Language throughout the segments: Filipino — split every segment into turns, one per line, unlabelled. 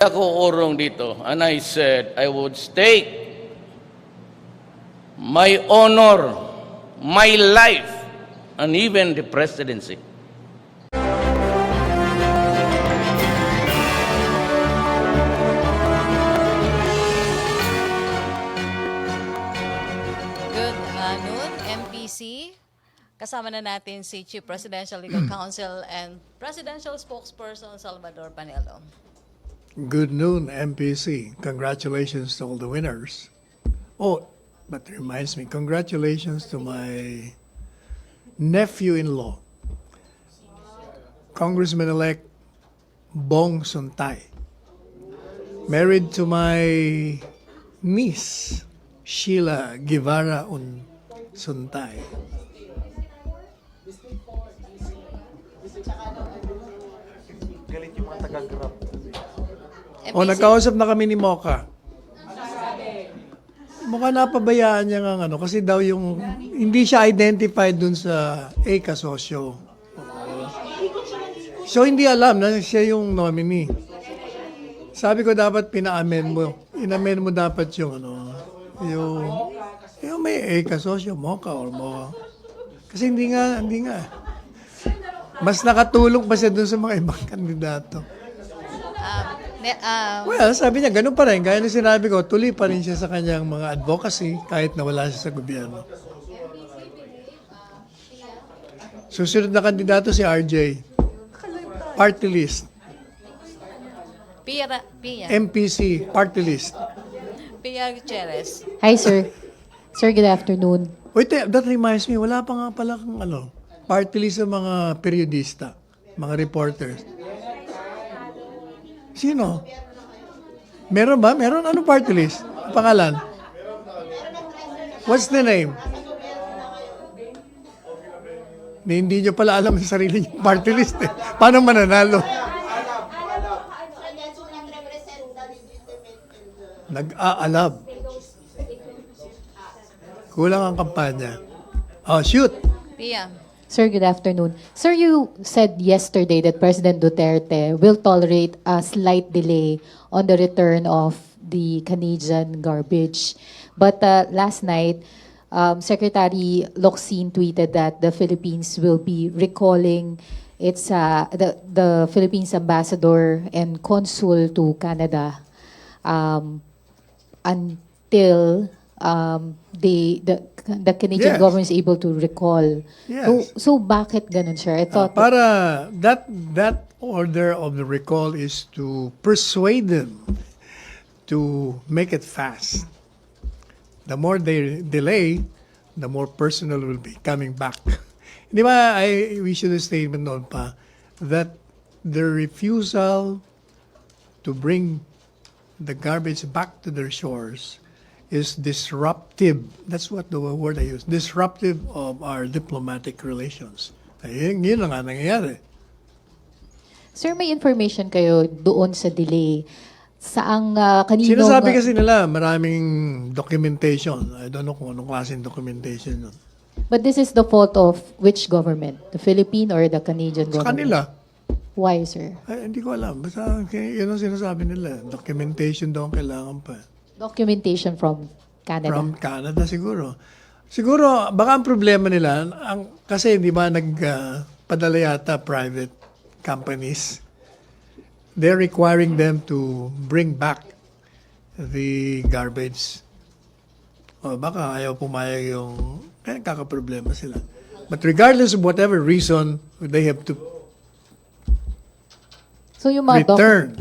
Ako urong dito, and I said I would stake my honor, my life, and even the presidency.
Good noon, MPC. Kasama na natin si Chief Presidential Legal Counsel and Presidential Spokesperson Salvador Panelo.
Good noon, MPC. Congratulations to all the winners. Oh, but it reminds me, congratulations to my nephew-in-law, Congressman-elect Bong Suntay, married to my niece, Sheila Guevara Suntay.
Galit yung mga taga-grab.
O, nagkausap na kami ni Mocha. Mukha napabayaan niya ng ano, kasi daw yung, hindi siya identified dun sa kasosyo. So, hindi alam na siya yung nominee. Sabi ko dapat pina-amend mo. In-amend mo dapat yung ano, yung may kasosyo, Mocha or Mocha. Kasi hindi nga. Mas nakatulong pa siya dun sa mga ibang kandidato. Well, sabi niya, ganun pa rin. Gaya na sinabi ko, tuloy pa rin siya sa kanyang mga advocacy kahit nawala siya sa gobyerno. Susunod na kandidato si RJ. Party list.
Pia.
MPC, party list.
Pia Gutierrez.
Hi, sir. Sir, good afternoon.
Wait, that reminds me, wala pa nga pala kang party list sa mga periodista, mga reporters. Sino? Meron ba? Meron? Anong party list? Pangalan? What's the name? Hindi nyo pala alam sa sarili nyo party list eh. Paano mananalo? Nag-aalab. Kulang ang kampanya. Oh, shoot!
Pia.
Sir, good afternoon. Sir, you said yesterday that President Duterte will tolerate a slight delay on the return of the Canadian garbage. But last night, Secretary Locsin tweeted that the Philippines will be recalling the Philippines ambassador and consul to Canada until the Canadian
Yes.
government is able to recall.
Yes.
So bakit ganun, sir? I thought
Para that order of the recall is to persuade them to make it fast. The more they delay, the more personal will be coming back. Di ba, we should have statement noon pa that the refusal to bring the garbage back to their shores is disruptive. That's what the word I use. Disruptive of our diplomatic relations. Yun ang nga nangyayari.
Sir, may information kayo doon sa delay. Saang kanino...
Sinasabi kasi nila maraming documentation. I don't know kung anong klaseng documentation yun.
But this is the fault of which government? The Philippine or the Canadian
Sa
government?
kanila,
Why, sir?
hindi ko alam. Basta yun ang sinasabi nila. Documentation daw ang kailangan pa.
Documentation from Canada.
From Canada siguro. Siguro, baka ang problema nila, kasi di ba nagpadala yata private companies, they're requiring them to bring back the garbage. O baka ayaw pumayag yung, kaya kakaproblema sila. But regardless of whatever reason, they have to
So yung mga
return.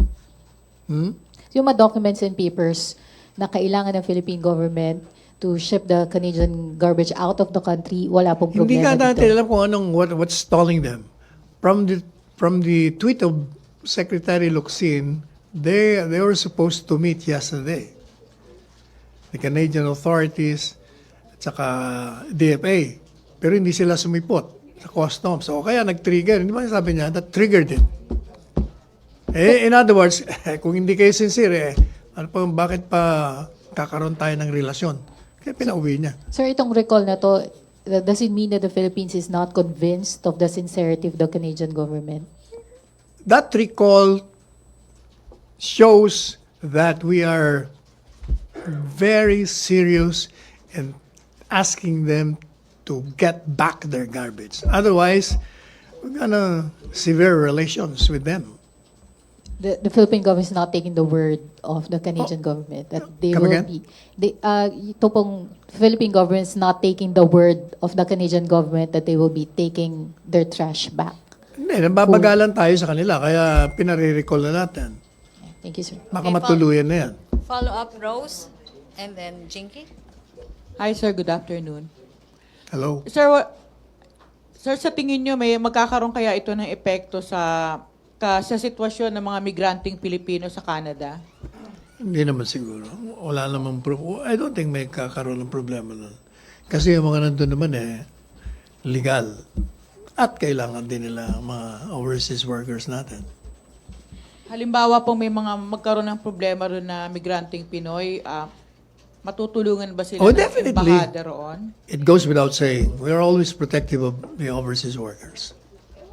yung mga documents and papers na kailangan ng Philippine government to ship the Canadian garbage out of the country, wala pong
Hindi
problema
ka natin
dito.
alam kung what's stalling them. From the tweet of Secretary Locsin, they were supposed to meet yesterday. The Canadian authorities at saka DFA. Pero hindi sila sumipot sa customs. So kaya nag-trigger. Hindi ba sabi niya? That triggered it. In other words, kung hindi kayo sincere, bakit pa kakaroon tayo ng relasyon? Kaya pinauwi niya.
Sir, itong recall na to, does it mean that the Philippines is not convinced of the sincerity of the Canadian government?
That recall shows that we are very serious in asking them to get back their garbage. Otherwise, we're gonna severe relations with them.
The Philippine government is not taking the word of the Canadian government that they
Come
will
again?
be. Ito pong Philippine government is not taking the word of the Canadian government that they will be taking their trash back.
Hindi, nababagalan tayo sa kanila, kaya pinare-recall na natin.
Thank you, sir.
Baka
Okay,
matuluyan na yan.
Follow up, Rose, and then Jinky.
Hi, sir. Good afternoon.
Hello?
Sir, sa tingin nyo, may magkakaroon kaya ito ng epekto sa sitwasyon ng mga migranteng Pilipino sa Canada?
Hindi naman siguro. Wala namang I don't think may kakaroon ng problema nun. Kasi yung mga nandun naman legal. At kailangan din nila ang mga overseas workers natin.
Halimbawa po may mga magkaroon ng problema rin na migranteng Pinoy, matutulungan ba sila
Oh,
ng
definitely.
embahada roon?
It goes without saying, we are always protective of the overseas workers.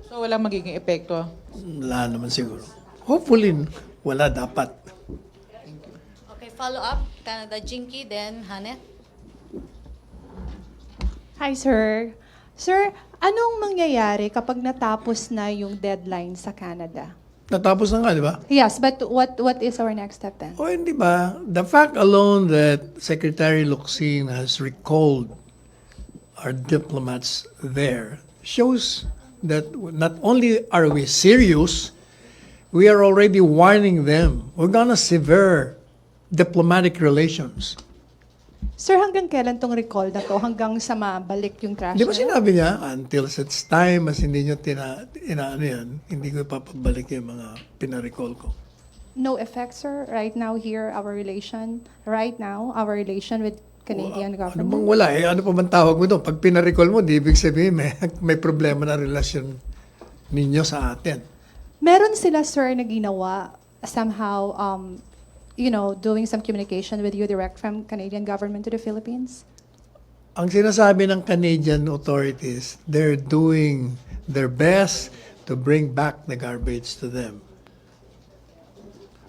So walang magiging epekto?
Wala naman siguro. Hopefully, wala dapat.
Okay, follow up, Canada, Jinky, then Hannah.
Hi, sir. Sir, anong mangyayari kapag natapos na yung deadline sa Canada?
Natapos na nga, di ba?
Yes, but what is our next step then?
O hindi ba? The fact alone that Secretary Locsin has recalled our diplomats there shows that not only are we serious, we are already warning them. We're gonna sever diplomatic relations.
Sir, hanggang kailan tong recall na to? Hanggang sa mabalik yung trash?
Di ba
na yun?
sinabi niya, until such time as hindi nyo inaano yan, hindi ko ipapabalik yung mga pinarecall ko.
No effect, sir? Right now here, our relation with Canadian
Ano
government?
bang wala eh? Ano pa bang tawag mo doon? Pag pinarecall mo, di ibig sabihin may problema na relasyon ninyo sa atin.
Meron sila, sir, na ginawa somehow, doing some communication with you direct from Canadian government to the Philippines?
Ang sinasabi ng Canadian authorities, they're doing their best to bring back the garbage to them.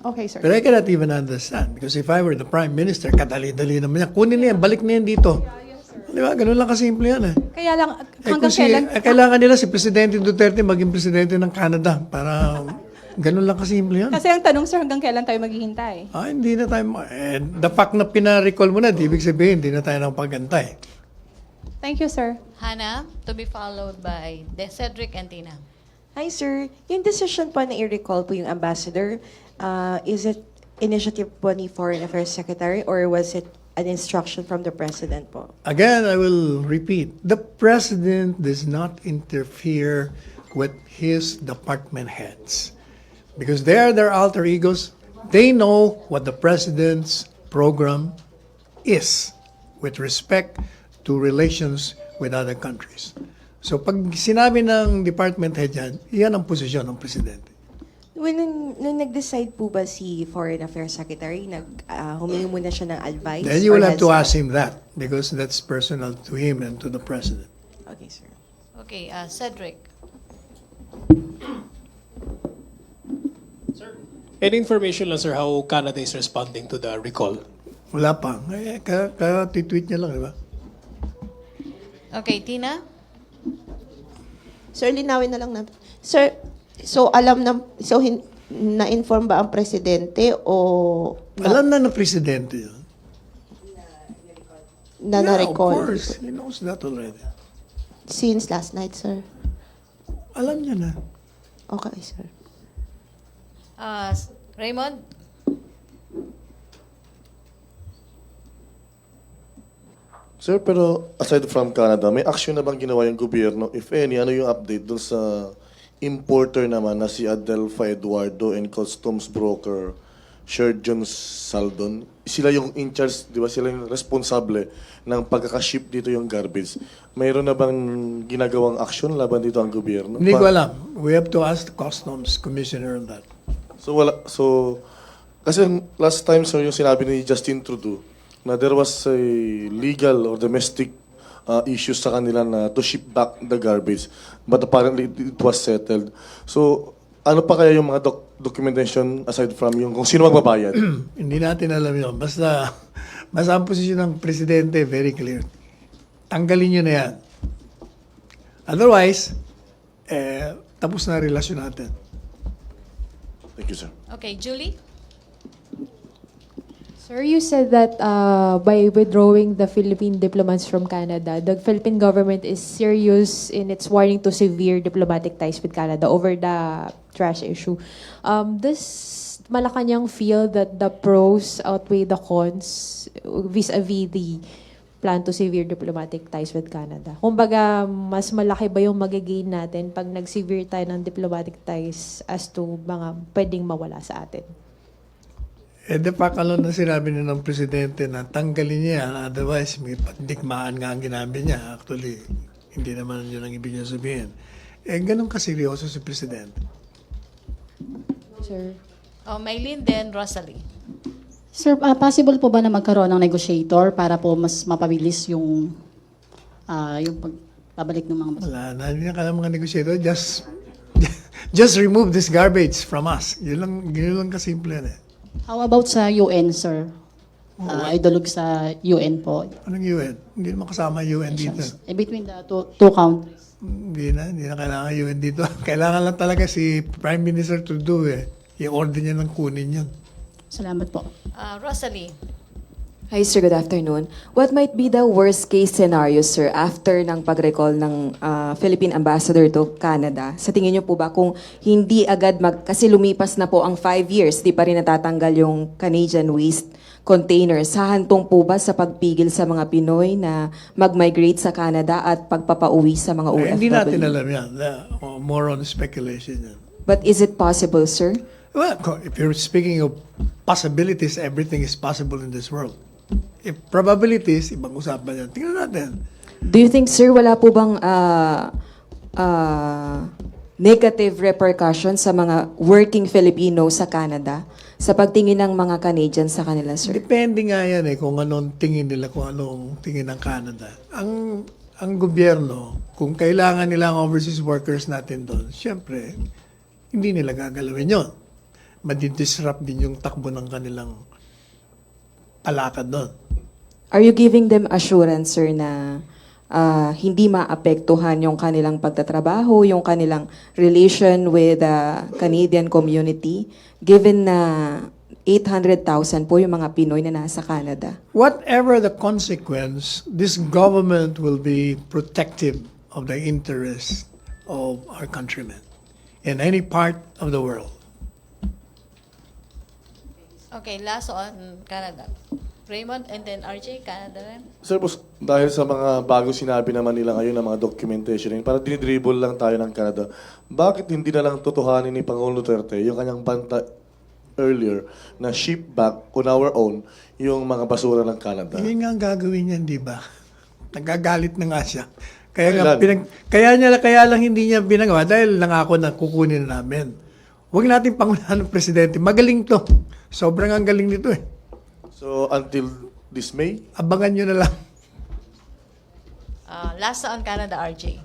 Okay, sir.
But I cannot even understand because if I were the Prime Minister, kadali-dali naman yan. Kunin na yan, balik na yan dito. Di ba? Ganun lang kasimple yan eh.
Kaya lang,
Eh,
hanggang
kung
kailan?
kailangan nila si Presidente Duterte maging Presidente ng Canada para ganun lang kasimple yan.
Kasi ang tanong, sir, hanggang kailan tayo maghihintay?
Hindi na tayo, the fact na pina-recall mo na, di ibig sabihin, hindi na tayo nakapagantay.
Thank you, sir.
Hannah, to be followed by Cedric and Tina.
Hi, sir. Yung decision po na i-recall po yung ambassador, is it initiative po ni Foreign Affairs Secretary or was it an instruction from the President po?
Again, I will repeat, the President does not interfere with his department heads because they are their alter egos. They know what the President's program is with respect to relations with other countries. So pag sinabi ng department head yan, yan ang posisyon ng Presidente.
Nung nag-decide po ba si Foreign Affairs Secretary, humingi muna siya ng advice?
Then you will
or
have to
has-
ask him that because that's personal to him and to the President.
Okay, sir.
Okay, Cedric.
Any information lang, sir, how Canada is responding to the recall?
Wala pa. Ka-tweet niya lang, di ba?
Okay, Tina.
Sir, linawin na lang natin. Sir, na-inform ba ang presidente o
Alam na ng Presidente yun.
na
Yeah,
na-recall?
of course. He knows that already.
Since last night, sir.
Alam niya na.
Okay, sir.
Raymond.
Sir, pero aside from Canada, may action na bang ginawa yung gobyerno? If any, ano yung update dun sa importer naman na si Adelfa Eduardo and customs broker Sir John Saldon? Sila yung in charge, di ba? Sila yung responsable ng pagkakaship dito yung garbage. Mayroon na bang ginagawang action laban dito ang gobyerno?
Hindi ko alam. We have to ask the Customs Commissioner on that.
So, kasi last time, sir, yung sinabi ni Justin Trudeau, na there was a legal or domestic issues sa kanila na to ship back the garbage. But apparently, it was settled. So, ano pa kaya yung mga documentation aside from yung kung sino magbabayad?
Hindi natin alam yun. Basta ang posisyon ng presidente, very clear. Tanggalin nyo na yan. Otherwise, tapos na relasyon natin.
Thank you, sir.
Okay, Julie?
Sir, you said that by withdrawing the Philippine diplomats from Canada, the Philippine government is serious in its warning to severe diplomatic ties with Canada over the trash issue. Does Malacañang feel that the pros outweigh the cons vis-a-vis the plan to severe diplomatic ties with Canada? Kumbaga, mas malaki ba yung magigain natin pag nag-severe tayo ng diplomatic ties as to mga pwedeng mawala sa atin?
De facto na sinabi niya ng presidente na tanggalin niya yan, otherwise may pagdikmaan nga ang ginabi niya. Actually, hindi naman yun ang ibig niya sabihin. Ganun kaseryoso si presidente.
Sir?
Maylene, then Rosalie.
Sir, possible po ba na magkaroon ng negotiator para po mas mapabilis yung pagbabalik ng mga
Wala na, hindi na kailangan mga negotiator. Just remove this garbage from us. Yun lang kasimple yan eh.
How about sa UN, sir? Idulog sa UN po.
Anong UN? Hindi naman kasama UN dito.
Between the two countries.
Hindi na kailangan UN dito. Kailangan lang talaga si Prime Minister Trudeau eh. I-order niya ng kunin yun.
Salamat po.
Rosalie?
Hi sir, good afternoon. What might be the worst case scenario sir after ng pag-recall ng Philippine Ambassador to Canada? Sa tingin niyo po ba kung hindi agad kasi lumipas na po ang 5 years, di pa rin natatanggal yung Canadian waste containers, hahantong po ba sa pagpigil sa mga Pinoy na mag-migrate sa Canada at pagpapauwi sa mga OFW?
Hindi natin alam yan. More on speculation yan.
But is it possible sir?
Well, if you're speaking of possibilities, everything is possible in this world. If probabilities, ibang usapan yan. Tingnan natin.
Do you think, sir, wala po bang negative repercussions sa mga working Filipino sa Canada sa pagtingin ng mga Canadians sa kanila, sir?
Depende nga yan kung anong tingin nila, kung anong tingin ng Canada. Ang gobyerno, kung kailangan nila ang overseas workers natin doon, syempre, hindi nila gagalawin yun. Madidisrupt din yung takbo ng kanilang palakad doon.
Are you giving them assurance, sir, na hindi maapektuhan yung kanilang pagtatrabaho, yung kanilang relation with the Canadian community, given na 800,000 po yung mga Pinoy na nasa Canada?
Whatever the consequence, this government will be protective of the interests of our countrymen in any part of the world.
Okay, last on Canada. Raymond and then RJ, Canada rin.
Sir, dahil sa mga bago sinabi naman nila ngayon ng mga documentation, para dinidribble lang tayo ng Canada, bakit hindi na lang totohanin ni Pangulong Duterte yung kanyang banta earlier na ship back on our own yung mga basura ng Canada?
Yun nga ang gagawin niyan, di ba? Nagagalit na nga siya. Kaya lang hindi niya binagawa dahil nangako na kukunin na namin. Huwag natin pangunahan ng presidente. Magaling to. Sobrang ang galing nito eh.
So, until this May?
Abangan nyo na lang.
Last on Canada, RJ.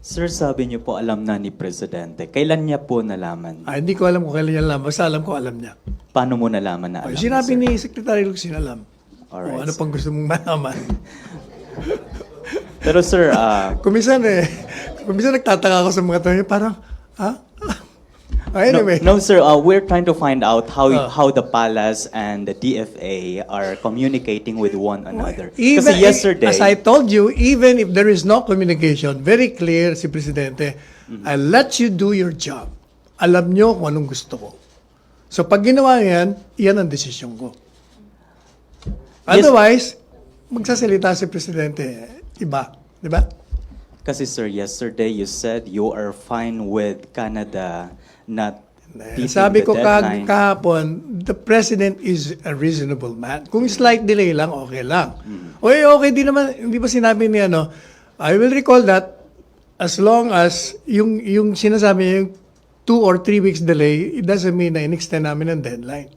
Sir, sabi niyo po alam na ni Presidente. Kailan niya po nalaman?
Hindi ko alam kung kailan niya alam. Basta alam ko alam niya.
Paano mo nalaman na alam?
Sinabi
sir?
ni Secretary Lux, alam.
Alright,
Ano pang gusto mong malaman?
Pero sir,
Kumisan nagtataka ako sa mga tanong, parang, ha? Anyway.
No, sir. We're trying to find out how the palace and the DFA are communicating with one another. Kasi yesterday,
as I told you, even if there is no communication, very clear si Presidente, I'll let you do your job. Alam nyo kung anong gusto ko. So pag ginawa yan, yan ang desisyon ko. Otherwise, magsasalita si Presidente, iba. Di ba?
kasi sir, yesterday you said you are fine with Canada not beating
Sabi
the
ko
deadline.
kahapon, the President is a reasonable man. Kung slight delay lang, okay lang. Okay din naman, hindi ba sinabi niya, I will recall that as long as yung sinasabi niya, yung 2 or 3 weeks delay, it doesn't mean na in-extend namin ang deadline.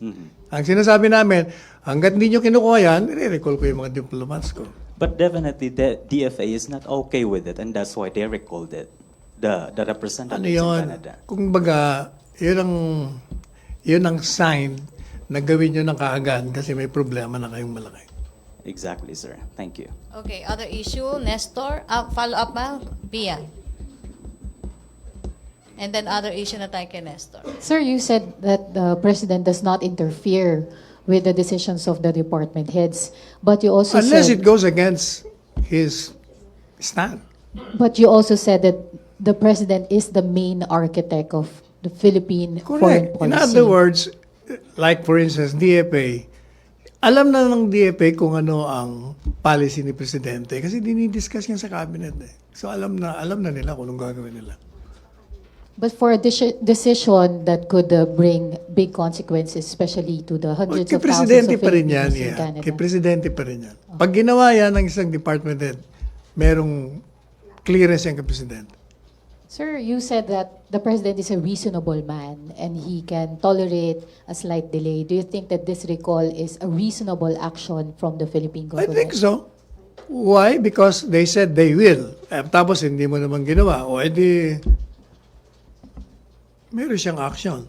Ang sinasabi namin, hanggat hindi nyo kinukuha yan, i-recall ko yung mga diplomats ko.
But definitely the DFA is not okay with it and that's why they recalled it. the representatives
Ano
in
yun?
Canada.
Kung baga, yun ang sign na gawin nyo ng kaagad kasi may problema na kayong malaki.
Exactly, sir. Thank you.
Okay, other issue, Nestor. Follow up ba? Pia. And then other issue na tayo kay Nestor.
Sir, you said that the president does not interfere with the decisions of the department heads, but you also
Unless
said
it goes against his stand.
that the president is the main architect of the Philippine foreign
Correct.
policy.
In other words, like for instance, DFA, alam na ng DFA kung ano ang policy ni Presidente kasi dinidiscuss niya sa cabinet eh. So alam na nila kung anong gagawin nila.
But for a decision that could bring big consequences, especially to the hundreds
Kay
of thousands
Presidente
of
pa rin yan.
Filipinos in
Yeah.
Canada.
Kay Presidente pa rin yan. Pag ginawa yan ng isang department head, merong clearance yan kay Presidente.
Sir, you said that the president is a reasonable man and he can tolerate a slight delay. Do you think that this recall is a reasonable action from the Philippine
I
government?
think so. Why? Because they said they will. Tapos hindi mo naman ginawa. O edi, meron siyang action.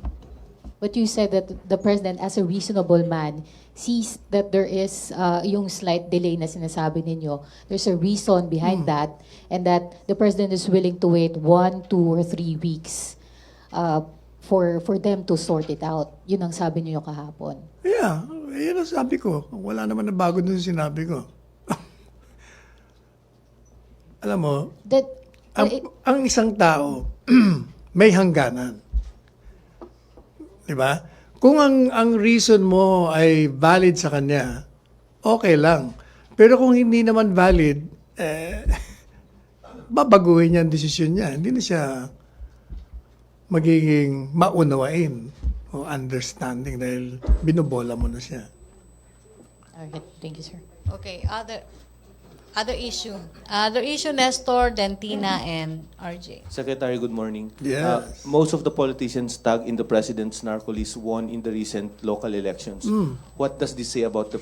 But you said that the president, as a reasonable man, sees that there is yung slight delay na sinasabi ninyo. There's a reason behind that, and that the president is willing to wait 1, 2, or 3 weeks for them to sort it out. Yun ang sabi niyo kahapon.
Yeah, yun ang sabi ko. Wala naman na bago dun sa sinabi ko. Alam mo,
That,
ang isang tao, may hangganan. Diba? Kung ang reason mo ay valid sa kanya, okay lang. Pero kung hindi naman valid, babaguhin niya ang desisyon niya. Hindi na siya magiging maunawain o understanding dahil binobola mo na siya.
okay, thank you, sir.
Okay, other issue. Other issue, Nestor, then Tina, and RJ.
Secretary, good morning.
Yes.
Most of the politicians tagged in the president's narco list won in the recent local elections. What does this say about the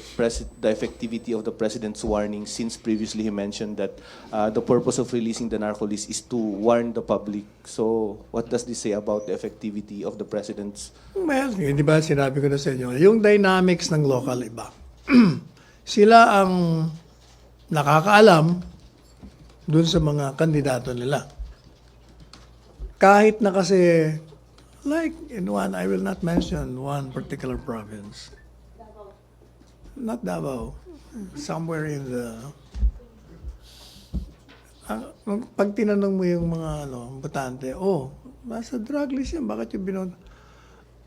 effectivity of the president's warning, since previously he mentioned that the purpose of releasing the narco list is to warn the public? So what does this say about the effectivity of the president's?
Well, di ba sinabi ko na sa inyo, yung dynamics ng local iba. Sila ang nakakaalam dun sa mga kandidato nila. Kahit na kasi, like in one, I will not mention one particular province. Not Davao. Somewhere in the... Pag tinanong mo yung mga botante, nasa drug list yan, bakit yung binod?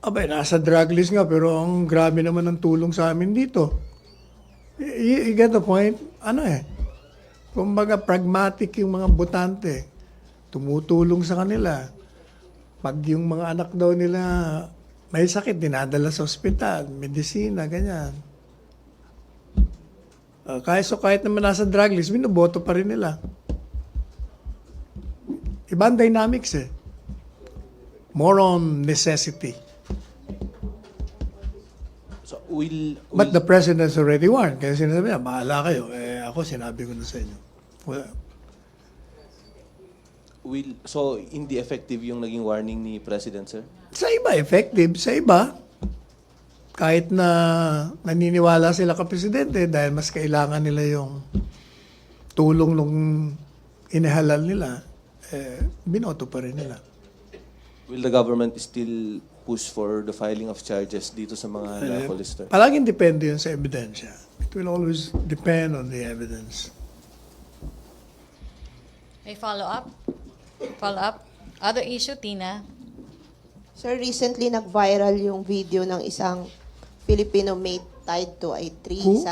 Abay, nasa drug list nga, pero ang grabe naman ng tulong sa amin dito. You get the point? Kumbaga pragmatic yung mga botante. Tumutulong sa kanila. Pag yung mga anak daw nila may sakit, dinadala sa ospital, medisina, ganyan. Kahit naman nasa drug list, binoboto pa rin nila. Ibang dynamics eh. More on necessity.
So
But the president has already warned. Kaya sinasabi niya, bahala kayo. Ako sinabi ko na sa inyo.
So hindi effective yung naging warning ni President, sir?
Sa iba, effective. Sa iba, kahit na naniniwala sila ka presidente dahil mas kailangan nila yung tulong nung inihalal nila, binoto pa rin nila.
Will the government still push for the filing of charges dito sa mga narco lister?
Palaging depende yun sa ebidensya. It will always depend on the evidence.
May follow-up? Follow-up? Other issue, Tina?
Sir, recently nag-viral yung video ng isang Filipino mate tied to a tree.
Who?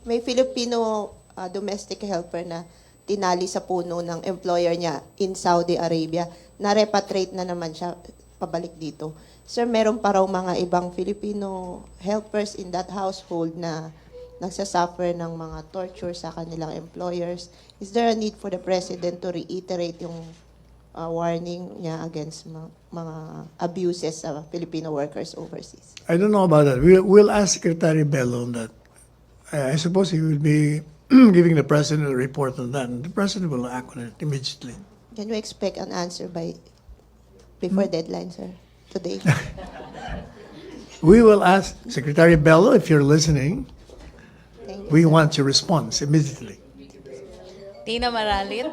May Filipino domestic helper na tinali sa puno ng employer niya in Saudi Arabia. Na-repatriate na naman siya pabalik dito. Sir, meron pa raw mga ibang Filipino helpers in that household na nagsasuffer ng mga torture sa kanilang employers. Is there a need for the President to reiterate yung warning niya against mga abuses sa Filipino workers overseas?
I don't know about that. We'll ask Secretary Bello on that. I suppose he will be giving the President a report on that. And the President will act on it immediately.
Can we expect an answer before deadline, sir? Today?
We will ask Secretary Bello if you're listening. We want your response immediately.
Tina Maralit.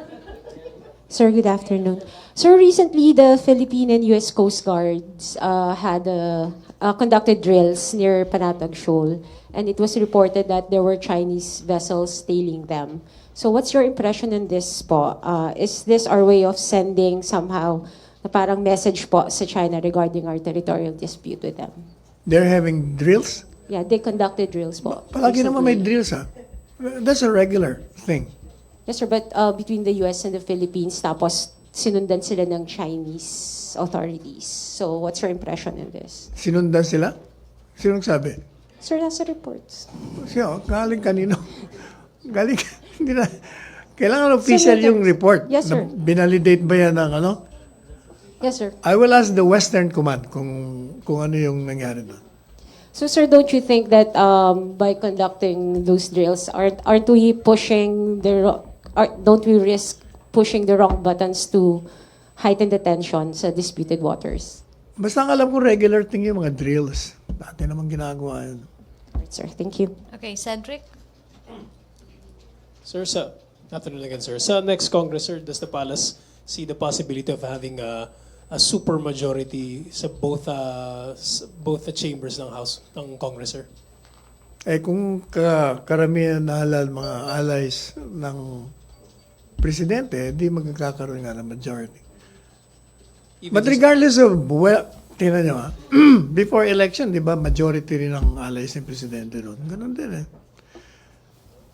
Sir, good afternoon. Sir, recently the Philippine and U.S. Coast Guards had conducted drills near Panatag Shoal, and it was reported that there were Chinese vessels tailing them. So what's your impression on this po? Is this our way of sending somehow na parang message po sa China regarding our territorial dispute with them?
They're having drills?
Yeah, they conducted drills po.
Palagi naman may
recently.
drills, ha? That's a regular thing.
Yes, sir, but between the US and the Philippines, tapos sinundan sila ng Chinese authorities. So what's your impression on this?
Sinundan sila? Sino nagsabi?
Sir, nasa reports.
Siya, galing kanino? Galing, hindi na. Kailangan official
Sir,
yung report.
Yes, sir.
Binalidate ba yan ng ano?
Yes, sir.
I will ask the Western Command kung ano yung nangyari doon.
So, sir, don't you think that by conducting those drills, aren't we pushing don't we risk pushing the wrong buttons to heighten the tension sa disputed waters?
Basta ang alam ko regular thing yung mga drills. Dati naman ginagawa yun.
Alright, sir. Thank you.
Okay, Cedric.
Sir, afternoon again, sir. Sa next Congress, sir, does the palace see the possibility of having a super majority sa both the chambers ng House ng Congress, sir?
Eh kung karamihan na halal mga allies ng presidente, di magkakaroon nga ng majority. But regardless of, well, tingnan nyo ha, before election, di ba, majority rin ng allies ng presidente doon. Ganun din eh.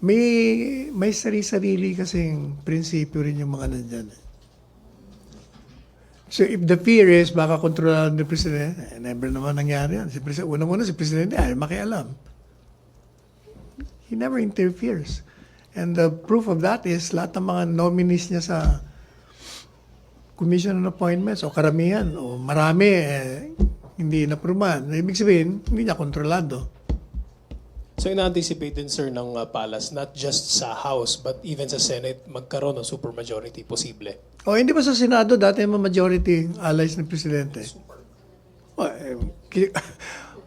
May sarili-sarili kasing prinsipyo rin yung mga nandyan eh. So if the fear is baka kontrolado ng presidente, never naman nangyari yan. Unang-una si presidente ay makialam. He never interferes. And the proof of that is lahat ng mga nominees niya sa commission on appointments o karamihan o marami hindi na-aprubahan. Ibig sabihin, hindi niya kontrolado.
So ina-anticipate din, sir, ng palace, not just sa House, but even sa Senate, magkaroon ng supermajority posible.
O hindi ba sa Senado dati may majority allies ng presidente?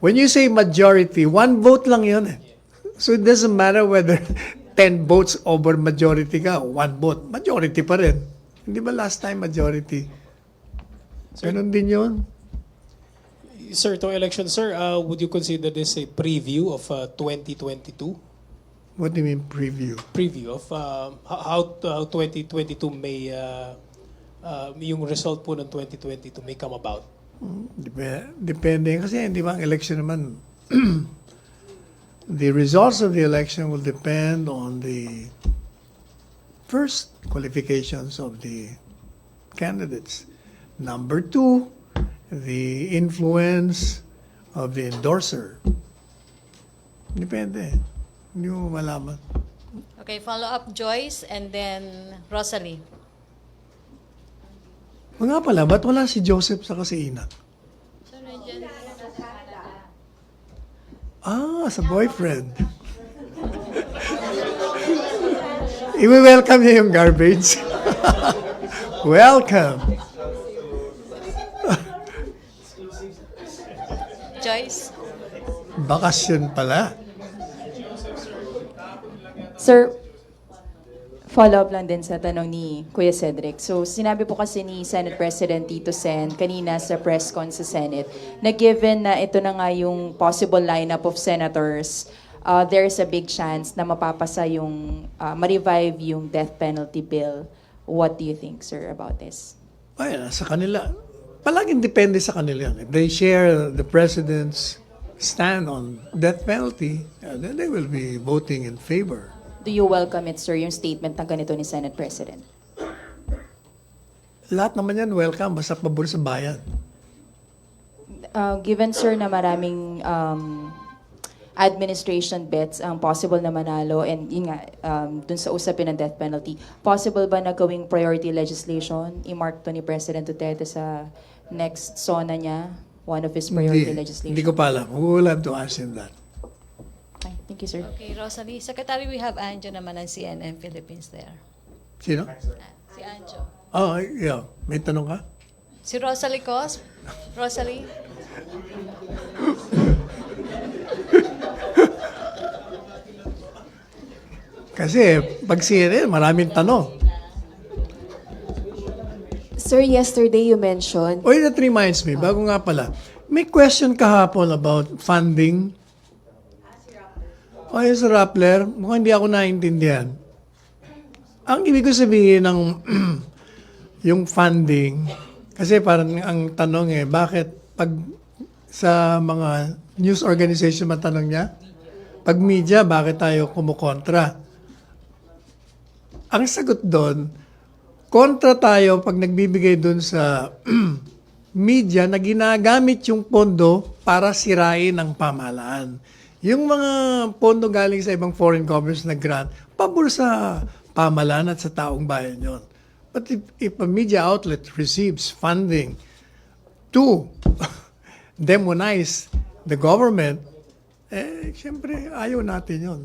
When you say majority, one vote lang yun eh. So it doesn't matter whether 10 votes over majority ka, one vote, majority pa rin. Hindi ba last time majority? Ganon din yun.
Sir, itong election, sir, would you consider this a preview of 2022?
What do you mean preview?
Preview of how 2022 may, yung result po ng 2022 may come about?
Depende. Kasi hindi ba ang election naman, the results of the election will depend on the first qualifications of the candidates. Number two, the influence of the endorser. Depende. Hindi mo malaman.
Okay, follow up Joyce and then Rosalie.
O nga pala, ba't wala si Joseph sa si Ina? Sa boyfriend. I-welcome niya yung garbage. Welcome.
Joyce.
Bakasyon pala.
Sir, follow-up lang din sa tanong ni Kuya Cedric. So, sinabi po kasi ni Senate President Tito Sen kanina sa press con sa Senate na given na ito na nga yung possible lineup of senators, there's a big chance na mapapasa yung, ma-revive yung death penalty bill. What do you think, sir, about this?
Ay, sa kanila. Palaging depende sa kanila yan. If they share the President's stand on death penalty, then they will be voting in favor.
Do you welcome it, sir, yung statement ng ganito ni Senate President?
Lahat naman yan welcome, basta pabor sa bayan.
Given, sir, na maraming administration bets ang possible na manalo and yun nga, dun sa usapin ng death penalty, possible ba na gawing priority legislation, i-mark to ni President Duterte sa next SONA niya, one of his priority legislation?
Hindi ko pa alam. We will have to ask him that.
Okay, thank you, sir.
Okay, Rosalie. Secretary, we have Anjo naman ng CNN Philippines there.
Sino?
Si Anjo.
Oh, yeah. May tanong ka?
Si Rosalie Cos. Rosalie?
Kasi pag CNN, maraming tanong.
Sir, yesterday you mentioned
Oy, that reminds me, bago nga pala, may question kahapon about funding. O, yung sa Rappler, mukhang hindi ako naintindihan. Ang ibig ko sabihin ng yung funding, kasi parang ang tanong bakit pag sa mga news organization matanong niya, pag media, bakit tayo kumukontra? Ang sagot doon, kontra tayo pag nagbibigay doon sa media na ginagamit yung pondo para sirain ang pamahalaan. Yung mga pondo galing sa ibang foreign governments na grant, pabor sa pamahalaan at sa taong bayan yon. But if a media outlet receives funding to demonize the government, siyempre ayaw natin yon.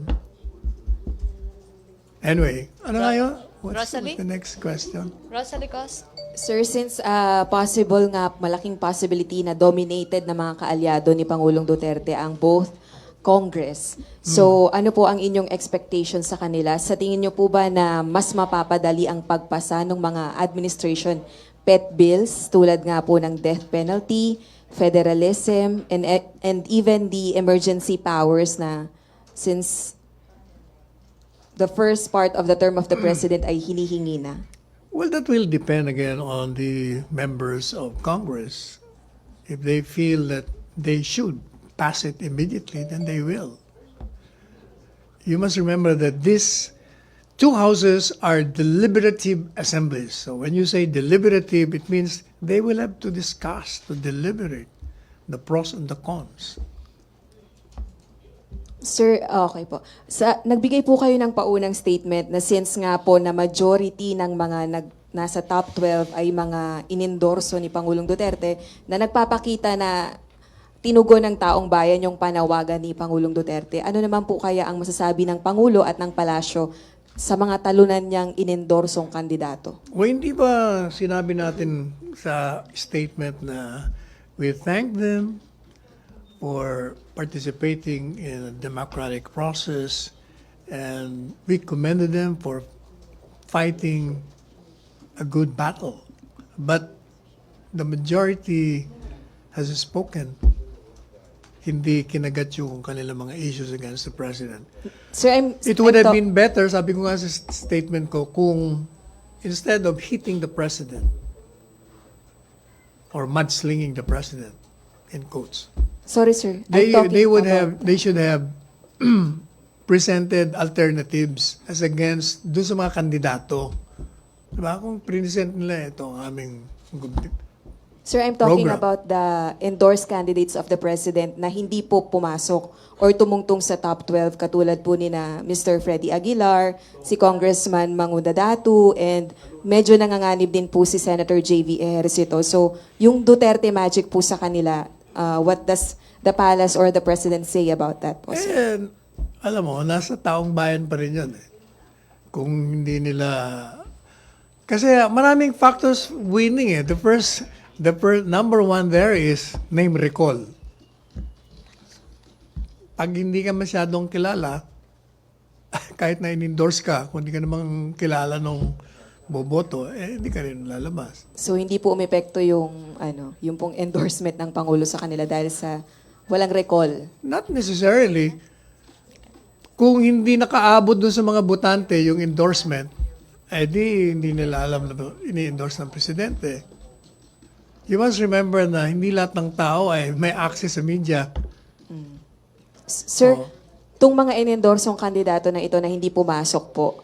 Anyway, ano nga yun? What's
Rosalie?
the next question?
Rosalie Cos.
Sir, since possible nga, malaking possibility na dominated na mga kaalyado ni Pangulong Duterte ang both Congress. So, ano po ang inyong expectation sa kanila? Sa tingin niyo po ba na mas mapapadali ang pagpasa ng mga administration pet bills tulad nga po ng death penalty, federalism, and even the emergency powers na since the first part of the term of the president ay hinihingi na?
Well, that will depend again on the members of Congress. If they feel that they should pass it immediately, then they will. You must remember that these two houses are deliberative assemblies. So when you say deliberative, it means they will have to discuss, to deliberate the pros and the cons.
Sir, okay po. Nagbigay po kayo ng paunang statement na since nga po na majority ng mga nasa top 12 ay mga inendorso ni Pangulong Duterte na nagpapakita na tinugon ng taong bayan yung panawagan ni Pangulong Duterte. Ano naman po kaya ang masasabi ng Pangulo at ng Palasyo sa mga talunan niyang inendorsong kandidato?
O hindi ba sinabi natin sa statement na we thank them for participating in a democratic process, and we commended them for fighting a good battle. But the majority has spoken. Hindi kinagat yung kanilang mga issues against the president.
Sir,
It would have been better, sabi ko nga sa statement ko, kung instead of hitting the president or mudslinging the president, in quotes,
sorry, sir.
they should have presented alternatives as against doon sa mga kandidato. Diba? Kung present nila ito ang aming
Sir, I'm talking
program.
about the endorsed candidates of the president na hindi po pumasok or tumungtong sa top 12 katulad po ni na Mr. Freddy Aguilar, si Congressman Mangunda Datu, and medyo nanganganib din po si Senator J.V. Ejercito. So, yung Duterte magic po sa kanila, what does the palace or the president say about that po, sir?
Alam mo, nasa taong bayan pa rin yun. Kung hindi nila... Kasi maraming factors winning . The first number one there is name recall. Pag hindi ka masyadong kilala, kahit na in-endorse ka, kung hindi ka namang kilala nung boboto, hindi ka rin lalabas.
So, hindi po umepekto yung pong endorsement ng Pangulo sa kanila dahil sa walang recall?
Not necessarily. Kung hindi nakaabot dun sa mga botante yung endorsement, hindi nila alam na ini-endorse ng presidente. You must remember na hindi lahat ng tao ay may access sa media.
Sir, itong mga inendorsong kandidato na ito na hindi pumasok po,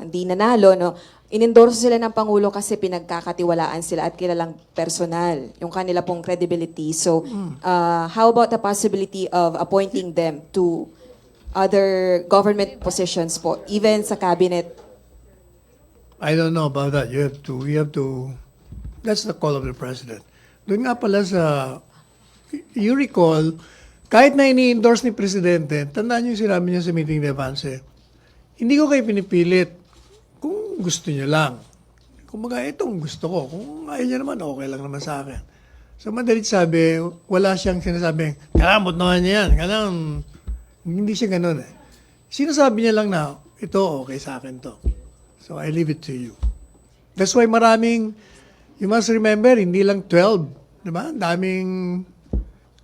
hindi nanalo, no? Inendorso sila ng Pangulo kasi pinagkakatiwalaan sila at kilalang personal, yung kanila pong credibility. So, how about the possibility of appointing them to other government positions po, even sa cabinet?
I don't know about that. You have to, that's the call of the president. Doon nga pala you recall, kahit na ini-endorse ni Presidente, tandaan niyo sinabi niya sa meeting de avance, hindi ko kayo pinipilit kung gusto niyo lang. Kumbaga, itong gusto ko. Kung ayaw niya naman, okay lang naman sa akin. So, madalit sabi, wala siyang sinasabing, kailangan naman niya yan. Kailangan, hindi siya ganun eh. Sinasabi niya lang na, ito, okay sa akin to. So, I leave it to you. That's why maraming, you must remember, hindi lang 12. Diba? Daming,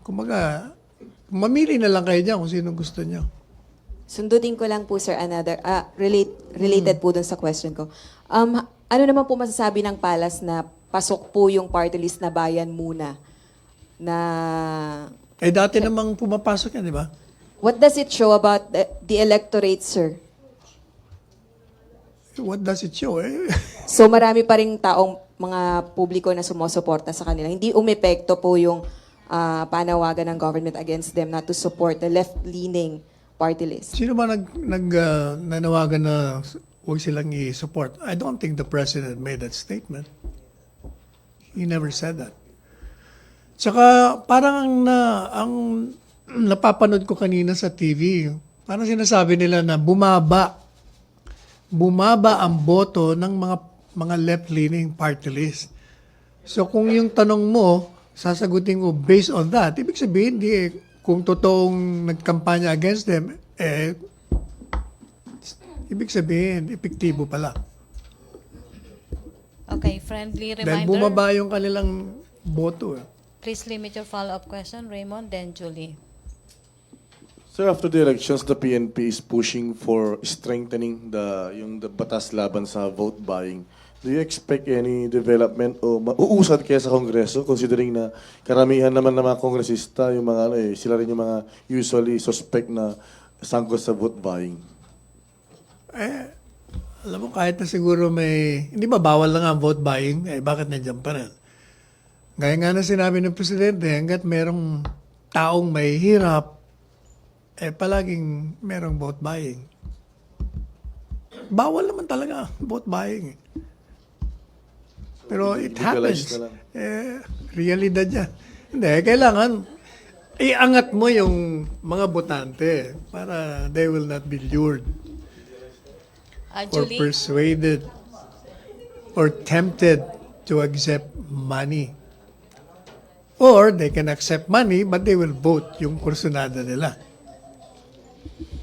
kumbaga, mamili na lang kayo dyan kung sino gusto niyo.
Sundutin ko lang po, sir, related po dun sa question ko. Ano naman po masasabi ng Palas na pasok po yung party list na bayan muna? Na
Eh, dati namang pumapasok yan, di ba?
what does it show about the electorate, sir?
What does it show? Eh?
So marami pa ring taong mga publiko na sumusuporta sa kanila. Hindi umepekto po yung panawagan ng government against them not to support the left-leaning party list.
Sino ba nanawagan na huwag silang i-support? I don't think the president made that statement. He never said that. Tsaka parang ang napapanood ko kanina sa TV, parang sinasabi nila na bumaba ang boto ng mga left-leaning party list. So kung yung tanong mo, sasagutin ko based on that, ibig sabihin, kung totoong nagkampanya against them, ibig sabihin, epektibo pala.
Okay, friendly reminder.
Dahil bumaba yung kanilang boto.
Please limit your follow-up question, Raymond, then Julie.
Sir, after the elections, the PNP is pushing for strengthening the batas laban sa vote buying. Do you expect any development o mauusad kaya sa Kongreso considering na karamihan naman ng mga kongresista, yung mga sila rin yung mga usually suspect na sangkot sa vote buying?
Alam mo, kahit na siguro hindi ba bawal na nga ang vote buying, bakit nandiyan pa rin? Gaya nga na sinabi ng Presidente, hanggat merong taong may hirap, palaging merong vote buying. Bawal naman talaga vote buying. Pero it happens. Realidad yan. Hindi, kailangan iangat mo yung mga botante para they will not be lured or
Julie?
persuaded or tempted to accept money. Or they can accept money but they will vote yung kursunada nila.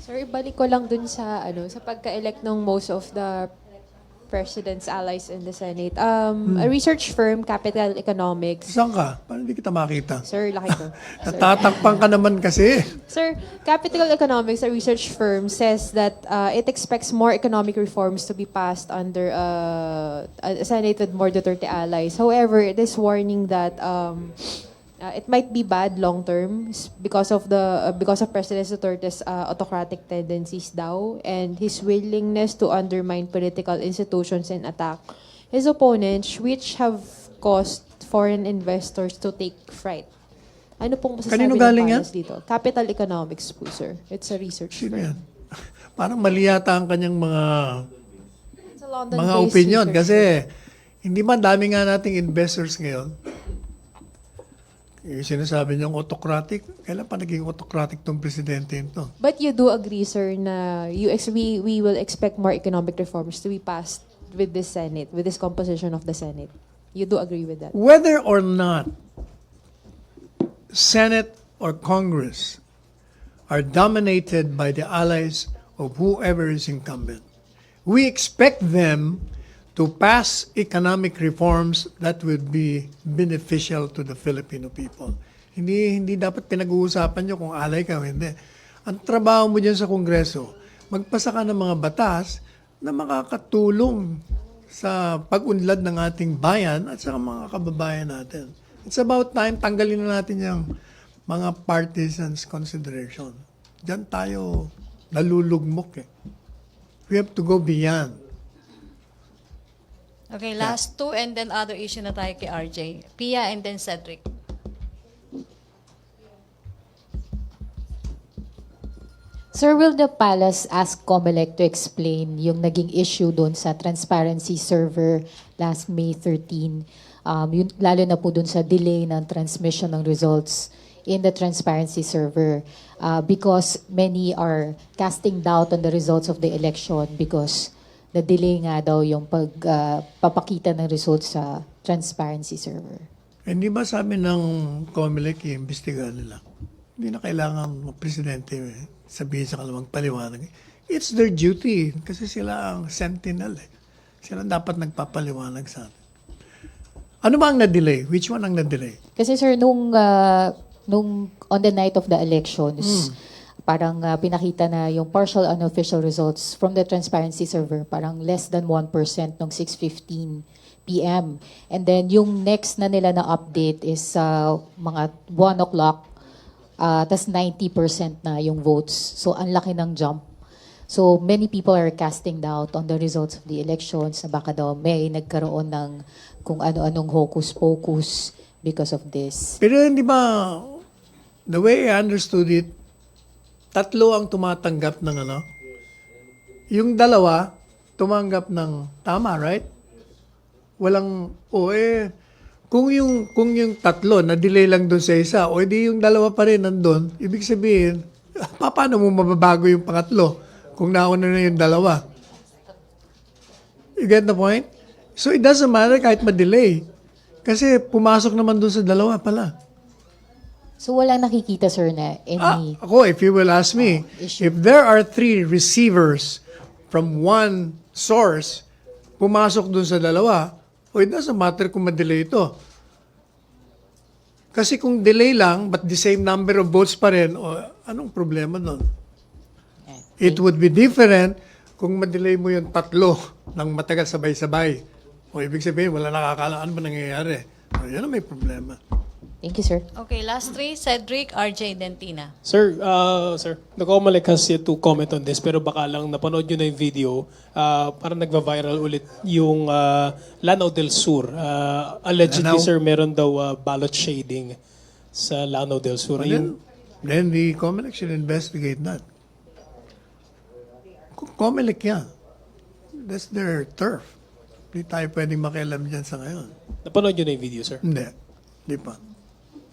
Sir, ibalik ko lang dun sa sa pagka-elect ng most of the president's allies in the Senate. A research firm, Capital Economics.
Saan ka? Paano hindi kita makita?
Sir, laki ko.
Natatakpan ka naman kasi.
Sir, Capital Economics, a research firm, says that it expects more economic reforms to be passed under a Senate with more Duterte allies. However, it is warning that it might be bad long term because of President Duterte's autocratic tendencies daw and his willingness to undermine political institutions and attack his opponents, which have caused foreign investors to take fright. Ano pong masasabi
Kanino
ng
galing
Palas dito? Capital Economics po, sir. It's a research
Sino
firm.
yan? Parang mali yata ang kanyang
It's a London-based
opinion
research
kasi hindi ba dami nga nating investors ngayon? Yung sinasabi niyong autocratic, kailan pa naging autocratic tong presidente ito?
But you do agree, sir, na we will expect more economic reforms to be passed with this Senate, with this composition of the Senate. You do agree with that?
Whether or not Senate or Congress are dominated by the allies of whoever is incumbent, we expect them to pass economic reforms that would be beneficial to the Filipino people. Hindi dapat pinag-uusapan nyo kung alay ka o hindi. Ang trabaho mo dyan sa Kongreso, magpasa ka ng mga batas na makakatulong sa pag-unlad ng ating bayan at sa mga kababayan natin. It's about time tanggalin na natin yung mga partisans consideration. Diyan tayo nalulugmok eh. We have to go beyond.
Okay, last two and then other issue na tayo kay RJ. Pia and then Cedric.
Sir, will the Palace ask COMELEC to explain yung naging issue doon sa transparency server last May 13? Lalo na po doon sa delay ng transmission ng results in the transparency server because many are casting doubt on the results of the election because na-delay nga daw yung pagpapakita ng results sa transparency server.
Hindi ba sabi ng COMELEC, i-imbestigahan nila? Hindi na kailangan ng presidente sabihin sa kalawang paliwanag. It's their duty kasi sila ang sentinel. Sila dapat nagpapaliwanag sa atin. Ano ba ang na-delay? Which one ang na-delay?
Kasi sir, nung on the night of the elections, parang pinakita na yung partial unofficial results from the transparency server, parang less than 1% nung 6:15 p.m. And then yung next na nila na update is mga 1 o'clock, tas 90% na yung votes. So ang laki ng jump. So many people are casting doubt on the results of the elections na baka daw may nagkaroon ng kung ano-anong hocus-pocus because of this.
Pero hindi ba, the way I understood it, 3 ang tumatanggap ng ano? Yung 2, tumanggap ng tama, right? Walang, kung yung 3 na-delay lang doon sa isa, di yung 2 pa rin nandun, ibig sabihin, paano mo mababago yung pangatlo kung nauna na yung 2? You get the point? So it doesn't matter kahit ma-delay. Kasi pumasok naman doon sa 2 pala.
So walang nakikita sir na any...
Ako, if you will ask me, if there are 3 receivers from one source, pumasok doon sa 2, it doesn't matter kung ma-delay ito. Kasi kung delay lang, but the same number of votes pa rin, anong problema doon? It would be different kung ma-delay mo yung 3 ng matagal sabay-sabay. Ibig sabihin, wala nakakala, ano ba nangyayari? Yan ang may problema.
Thank you, sir.
Okay, last 3, Cedric, RJ, Dentina.
Sir, the COMELEC has yet to comment on this, pero baka lang napanood nyo na yung video, parang nagva-viral ulit yung Lanao del Sur. Allegedly, sir, meron daw ballot shading sa Lanao del Sur.
Then the COMELEC should investigate that. COMELEC yan. That's their turf. Hindi tayo pwedeng makialam dyan sa ngayon.
Napanood nyo na yung video, sir?
Hindi pa.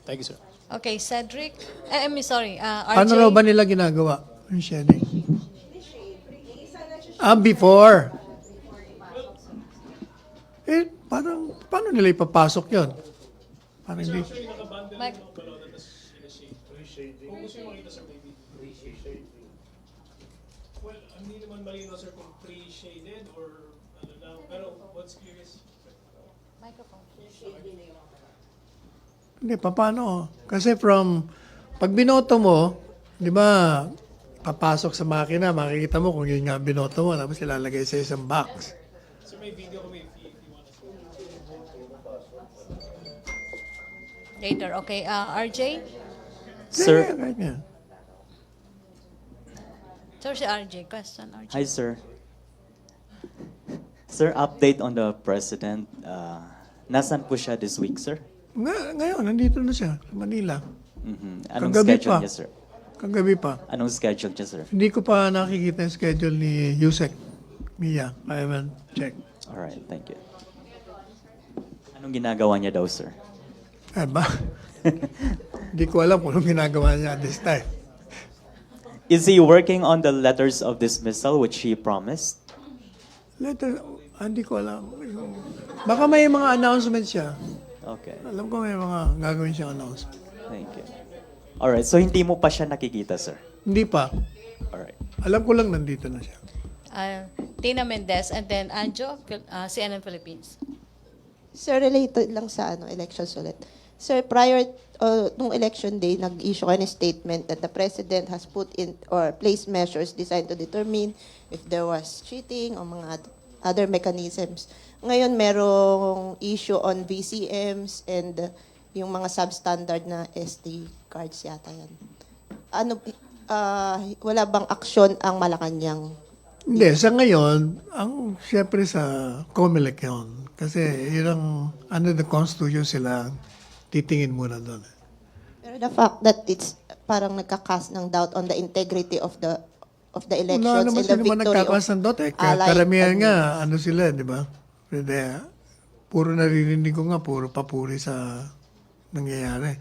Thank you, sir.
Okay, Cedric. RJ.
Ano raw ba nila ginagawa? Yung shedding? Before. Paano nila ipapasok yun? Parang hindi.
Well, hindi naman malinaw, sir, kung pre-shaded or ano lang. Pero what's clear is...
Microphone.
Hindi, paano? Kasi pag binoto mo, di ba, papasok sa makina, makikita mo kung yun nga binoto mo, tapos ilalagay sa isang box.
Sir, may video kami if you want to see.
Later, okay. RJ?
Sir,
Sir, si RJ. Question, RJ.
hi, sir. Sir, update on the president. Nasaan po siya this week, sir?
Ngayon, nandito na siya, sa Manila.
Anong
Kagabi
schedule
pa.
niya, sir?
Kagabi pa.
Anong schedule niya, sir?
Hindi ko pa nakikita yung schedule ni Yusek Mia. I haven't checked.
Alright, thank you. Anong ginagawa niya daw, sir?
Hindi ko alam kung anong ginagawa niya this time.
Is he working on the letters of dismissal which he promised?
Hindi ko alam. Baka may mga announcement siya.
Okay.
Alam ko may mga gagawin siyang announcement.
Thank you. Alright, so hindi mo pa siya nakikita, sir?
Hindi pa.
Alright.
Alam ko lang nandito na siya.
Tina Mendez and then Anjo, CNN Philippines.
Sir, related lang sa elections ulit. Sir, prior nung election day, nag-issue kayo ng statement that the President has put in or placed measures designed to determine if there was cheating o mga other mechanisms. Ngayon, merong issue on VCMs and yung mga substandard na SD cards yata yan. Wala bang aksyon ang Malacañang?
Hindi, sa ngayon, siyempre sa COMELEC yun. Kasi yun ang, under the Constitution sila, titingin muna doon.
Pero the fact that it's parang nagka-cast ng doubt on the integrity of the elections
Wala naman
and the
sila
victory
nagkakaas ng dot
allied
karamihan nga, sila, di ba? Puro naririnig ko nga, puro papuri sa nangyayari.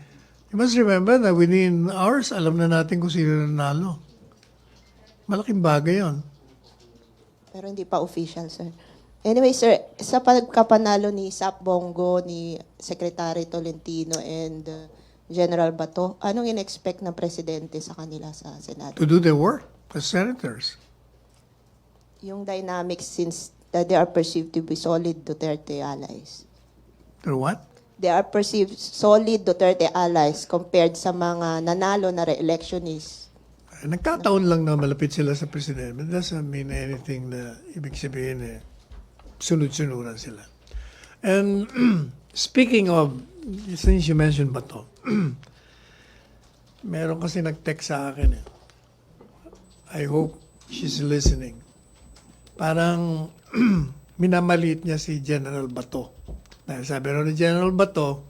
You must remember that within hours, alam na natin kung sino nanalo. Malaking bagay yon.
Pero hindi pa official, sir. Anyway, sir, sa pagkapanalo ni Sap Bongo, ni Secretary Tolentino, and General Bato, anong in-expect ng presidente sa kanila sa Senado?
To do their work as senators.
Yung dynamics since they are perceived to be solid Duterte allies.
They're what?
They are perceived solid Duterte allies compared sa mga nanalo na re-electionists.
Nagkataon lang na malapit sila sa presidente. It doesn't mean anything na ibig sabihin sunod-sunuran sila. And speaking of, since you mentioned Bato, meron kasi nag-text sa akin I hope she's listening. Parang minamalit niya si General Bato. Dahil sabi ni General Bato,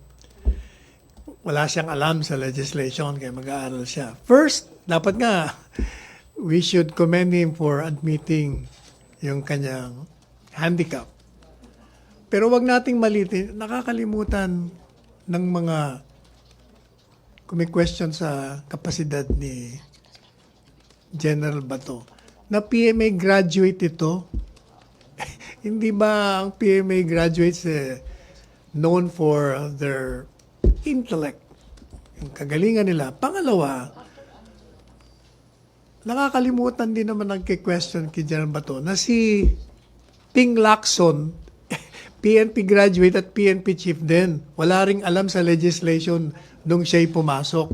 wala siyang alam sa legislation kaya mag-aaral siya. First, dapat nga, we should commend him for admitting yung kanyang handicap. Pero wag nating malitin, nakakalimutan ng mga kumi-question sa kapasidad ni General Bato na PMA graduate ito. Hindi ba ang PMA graduates known for their intellect, yung kagalingan nila? Pangalawa, nakakalimutan din naman nagki-question kay General Bato na si Ping Lacson, PNP graduate at PNP chief din. Wala ring alam sa legislation nung siya'y pumasok.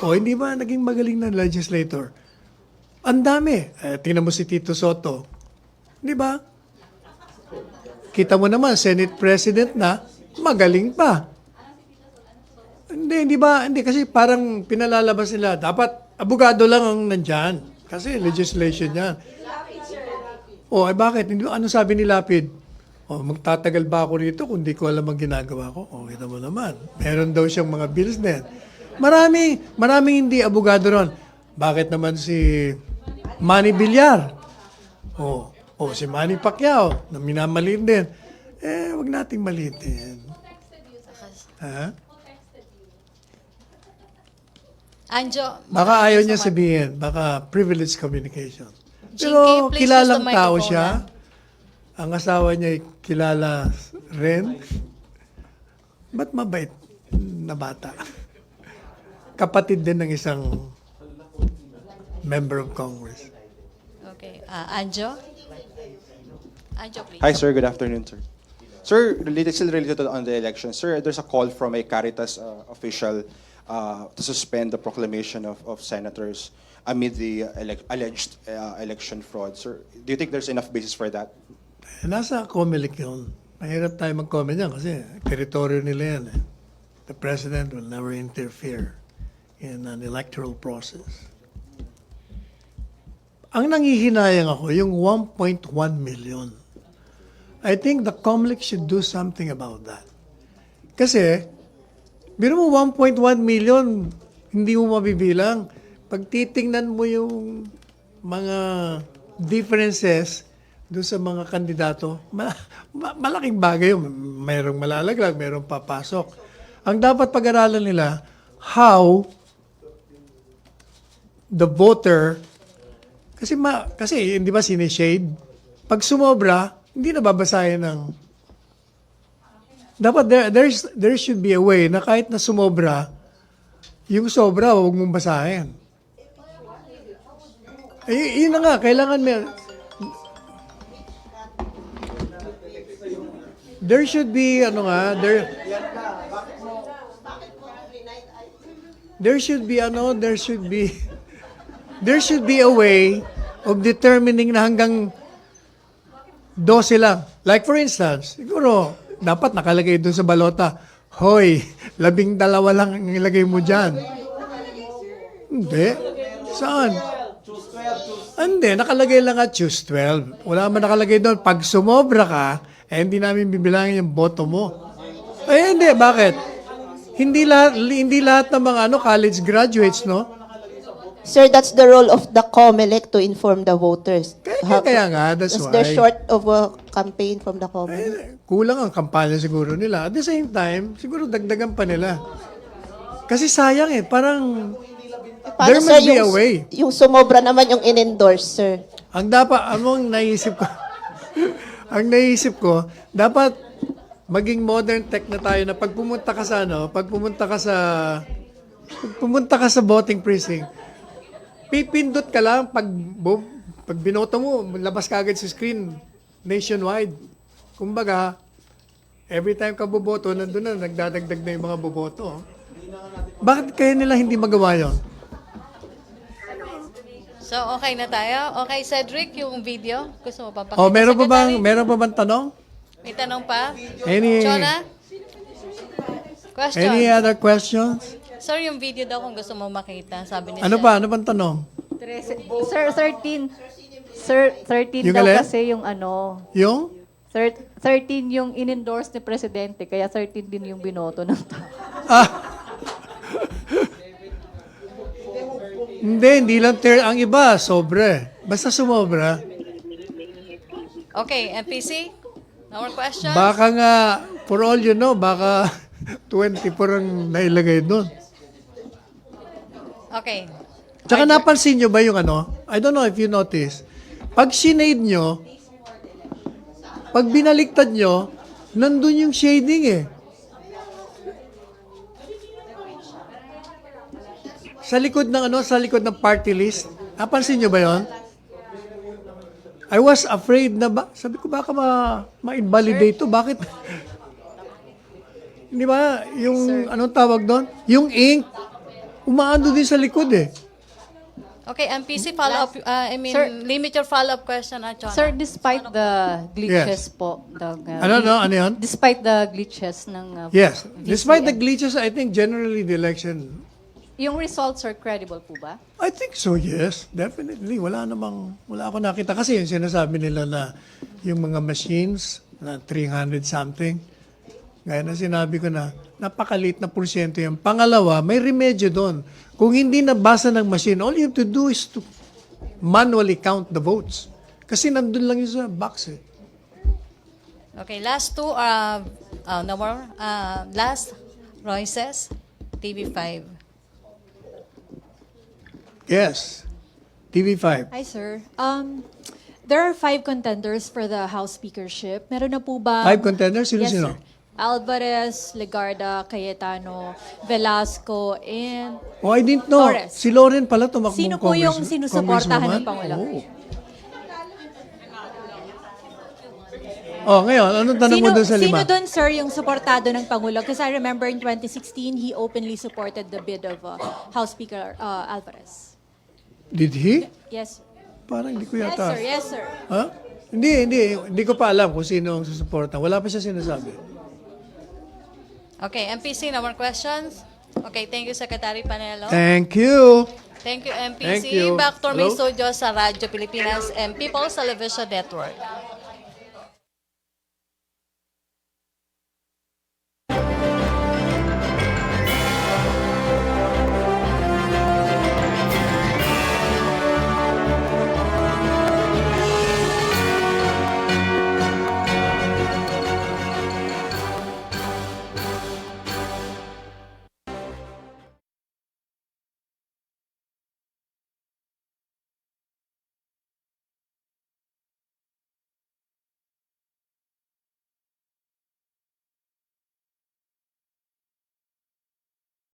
O hindi ba naging magaling na legislator? Ang dami. Tingnan mo si Tito Soto. Di ba? Kita mo naman, Senate President na, magaling pa. Hindi ba? Hindi, kasi parang pinalalabas nila. Dapat abogado lang ang nandyan. Kasi legislation yan. O, bakit? Ano sabi ni Lapid? O, magtatagal ba ako rito kung di ko alam ang ginagawa ko? O, kita mo naman. Meron daw siyang mga bills din. Maraming hindi abogado ron. Bakit naman si Manny Villar? O si Manny Pacquiao, na minamaliit din. Wag nating maliitin. Ha?
Anjo,
Baka ayaw niya sabihin, baka privileged communication.
Jing,
Pero
please use
kilalang
the
tao
microphone,
siya. Ang asawa niya ay kilala rin. Ba't mabait na bata? Kapatid din ng isang member of Congress.
Okay. Anjo? Anjo, please.
Hi, sir. Good afternoon, sir. Sir, still related on the election, sir, there's a call from a Caritas official to suspend the proclamation of senators amid the alleged election fraud. Sir, do you think there's enough basis for that?
Nasa COMELEC yun. Mahirap tayo mag-comment yan kasi teritoryo nila yan. The president will never interfere in an electoral process. Ang nangihinayang ako, yung 1.1 million. I think the COMELEC should do something about that. Kasi, biro mo 1.1 million, hindi mo mabibilang. Pag titingnan mo yung mga differences doon sa mga kandidato, malaking bagay yun. Mayroong malalaglag, mayroong papasok. Ang dapat pag-aralan nila, how the voter, kasi hindi ba sinishade? Pag sumobra, hindi na babasahin ng... Dapat there should be a way na kahit na sumobra, yung sobra, huwag mong basahin. Yun na nga, kailangan there should be, there should be a way of determining na hanggang 12 lang. Like for instance, siguro, dapat nakalagay doon sa balota, hoy, 12 lang ang ilagay mo dyan. Hindi. Saan? Hindi, nakalagay lang at choose 12. Wala man nakalagay doon. Pag sumobra ka, hindi namin bibilangin yung boto mo. Hindi, bakit? Hindi lahat ng mga college graduates, no?
Sir, that's the role of the COMELEC to inform the voters.
Kaya nga, that's why.
They're short of a campaign from the COMELEC.
Kulang ang kampanya siguro nila. At the same time, siguro dagdagan pa nila. Kasi sayang parang There must be a way.
Yung sumobra naman yung in-endorse, sir.
Ang dapat, among naisip ko, ang naisip ko, dapat maging modern tech na tayo na pag pumunta ka sa voting precinct, pipindot ka lang pag binoto mo, labas ka agad sa screen nationwide. Kumbaga, every time ka boboto, nandun na, nagdadagdag na yung mga boboto. Bakit kaya nila hindi magawa yun?
So, okay na tayo? Okay, Cedric, yung video, gusto mo pa pakita?
Oh, meron pa
Secretary?
bang tanong?
May tanong pa?
Any-
Chona? Question?
Any other questions?
Sir, yung video daw kung gusto mo makita, sabi ni
Ano
Sen.
pa? Ano bang tanong?
Sir, 13. Sir, 13
Yung
daw
alin?
kasi yung ano.
Yung?
13 yung in-endorse ni Presidente, kaya 13 din yung binoto ng tao.
Hindi lang ang iba, sobre. Basta sumobra.
Okay, MPC? No more questions?
Baka nga, for all you know, baka 24 ang nailagay doon.
Okay.
Tsaka napansin nyo ba yung ano? I don't know if you notice. Pag sinade nyo, pag binaliktad nyo, nandun yung shading eh. Sa likod ng party list. Napansin nyo ba yon? I was afraid na sabi ko baka ma-invalidate to. Bakit? Di ba? Yung anong tawag doon? Yung ink, umaando din sa likod eh.
Okay, MPC, follow-up,
Sir-
limit your follow-up question, Chona.
Sir, despite the glitches po.
Ano yun?
Despite the glitches ng
Yes.
VCM,
Despite the glitches, I think generally the election,
yung results are credible po ba?
I think so, yes. Definitely. Wala ako nakita. Kasi yung sinasabi nila na yung mga machines na 300 something, gaya na sinabi ko na, napakalit na porsyento yan. Pangalawa, may remedyo doon. Kung hindi nabasa ng machine, all you have to do is to manually count the votes. Kasi nandun lang yung sa box eh.
Okay, last two, no more. Last, Royces, TV5.
Yes. TV5.
Hi, sir. There are 5 contenders for the House speakership. Meron na po ba?
5 contenders? Sino?
Yes, sir. Alvarez, Legarda, Cayetano, Velasco, and
Oh, I didn't know.
Torres.
Si Loren pala tumakbong
Sino po yung sinusuportahan ng Pangulo?
Oh, ngayon, anong tanong mo doon sa
Sino
lima?
doon, sir, yung suportado ng Pangulo? Because I remember in 2016, he openly supported the bid of House Speaker Alvarez.
Did he?
Yes, sir.
Parang hindi ko
Yes,
yata.
sir. Yes, sir.
Ha? Hindi ko pa alam kung sino ang susuporta. Wala pa siya sinasabi.
Okay, MPC, no more questions? Okay, thank you, Secretary Panelo.
Thank you.
Thank you, MPC.
Thank you.
Back to my
Hello?
studio sa Radyo Pilipinas and People's Television Network.